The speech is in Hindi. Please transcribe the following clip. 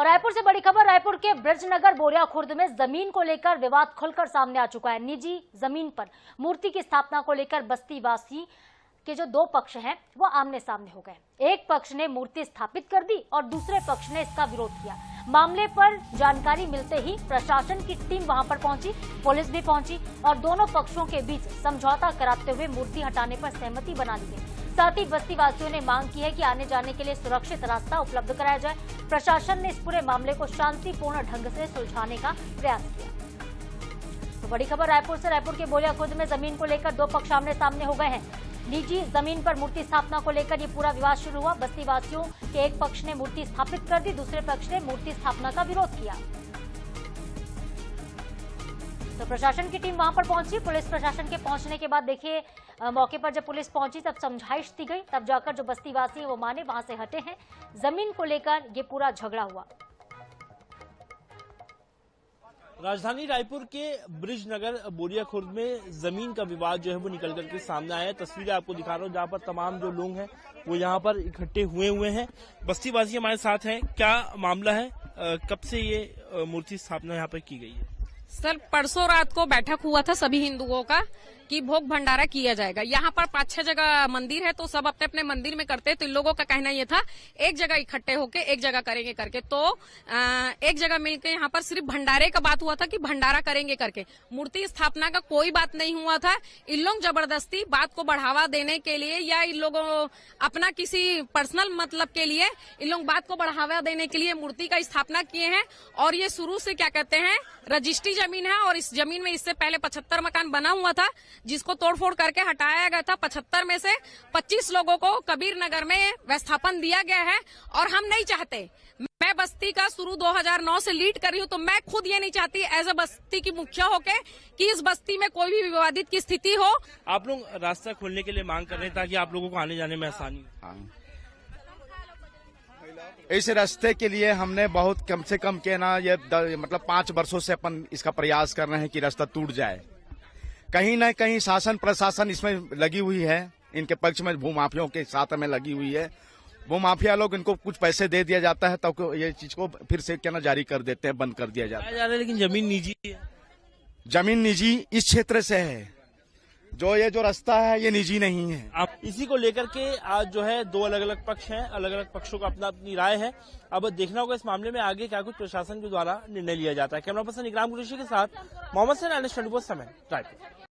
और रायपुर से बड़ी खबर, रायपुर के ब्रजनगर बोरिया खुर्द में जमीन को लेकर विवाद खुलकर सामने आ चुका है। निजी जमीन पर मूर्ति की स्थापना को लेकर बस्ती वासी के जो दो पक्ष हैं वो आमने सामने हो गए। एक पक्ष ने मूर्ति स्थापित कर दी और दूसरे पक्ष ने इसका विरोध किया। मामले पर जानकारी मिलते ही प्रशासन की टीम वहां पर पहुंची, पुलिस भी पहुंची और दोनों पक्षों के बीच समझौता कराते हुए मूर्ति हटाने पर सहमति बना ली गई। साथ ही बस्ती वासियों ने मांग की है कि आने जाने के लिए सुरक्षित रास्ता उपलब्ध कराया जाए। प्रशासन ने इस पूरे मामले को शांतिपूर्ण ढंग से सुलझाने का प्रयास किया। तो बड़ी खबर रायपुर से, रायपुर के बोरिया खुर्द में जमीन को लेकर दो पक्ष आमने सामने हो गए हैं। निजी जमीन पर मूर्ति स्थापना को लेकर ये पूरा विवाद शुरू हुआ। बस्ती वासियों के एक पक्ष ने मूर्ति स्थापित कर दी, दूसरे पक्ष ने मूर्ति स्थापना का विरोध किया। तो प्रशासन की टीम वहां पर पहुंची। पुलिस प्रशासन के पहुंचने के बाद देखिए मौके पर जब पुलिस पहुंची तब समझाइश दी गई, तब जाकर जो बस्ती वासी वो माने वहां से हटे हैं। जमीन को लेकर ये पूरा झगड़ा हुआ। राजधानी रायपुर के ब्रिजनगर बोरिया खुर्द में जमीन का विवाद जो है वो निकल करके सामने आया है। तस्वीरें आपको दिखा रहा हूँ जहाँ पर तमाम जो लोग हैं वो यहाँ पर इकट्ठे हुए हैं। बस्तीवासी हमारे साथ हैं। क्या मामला है, कब से ये मूर्ति स्थापना यहाँ पर की गई है? सर, परसों रात को बैठक हुआ था सभी हिंदुओं का कि भोग भंडारा किया जाएगा। यहाँ पर 5-6 जगह मंदिर है तो सब अपने अपने मंदिर में करते हैं। तो इन लोगों का कहना ये था एक जगह इकट्ठे होके एक जगह करेंगे करके। तो एक जगह मिलकर यहाँ पर सिर्फ भंडारे का बात हुआ था कि भंडारा करेंगे करके। मूर्ति स्थापना का कोई बात नहीं हुआ था। इन लोग जबरदस्ती बात को बढ़ावा देने के लिए या इन लोगों अपना किसी पर्सनल मतलब के लिए इन लोग बात को बढ़ावा देने के लिए मूर्ति का स्थापना किए हैं। और ये शुरू से क्या कहते हैं रजिस्ट्री जमीन है और इस जमीन में इससे पहले 75 मकान बना हुआ था जिसको तोड़फोड़ करके हटाया गया था। 75 में से 25 लोगों को कबीर नगर में विस्थापन दिया गया है और हम नहीं चाहते। मैं बस्ती का शुरू 2009 से लीड कर रही हूँ तो मैं खुद ये नहीं चाहती एज ए बस्ती की मुखिया होके कि इस बस्ती में कोई भी विवादित की स्थिति हो। आप लोग रास्ता खोलने के लिए मांग कर रहे हैं ताकि आप लोगों को आने जाने में आसानी हो। इस रास्ते के लिए हमने बहुत कम से कम के ना ये मतलब 5 वर्षों से अपन इसका प्रयास कर रहे हैं कि रास्ता टूट जाए। कहीं न कहीं शासन प्रशासन इसमें लगी हुई है, इनके पक्ष में भूमाफियों के साथ में लगी हुई है। भूमाफिया लोग इनको कुछ पैसे दे दिया जाता है तब तो ये चीज को फिर से क्या ना जारी कर देते हैं, बंद कर दिया जाता है। लेकिन जमीन निजी है। जमीन निजी इस क्षेत्र से है, जो ये जो रास्ता है ये निजी नहीं है। आप इसी को लेकर के आज जो है दो अलग अलग पक्ष हैं, अलग अलग पक्षों का अपना अपनी राय है। अब देखना होगा इस मामले में आगे क्या कुछ प्रशासन के द्वारा निर्णय लिया जाता है। कैमरा पर्सन इकराम कुरैशी के साथ मोहम्मद सैन, NS 24 समय, रायपुर।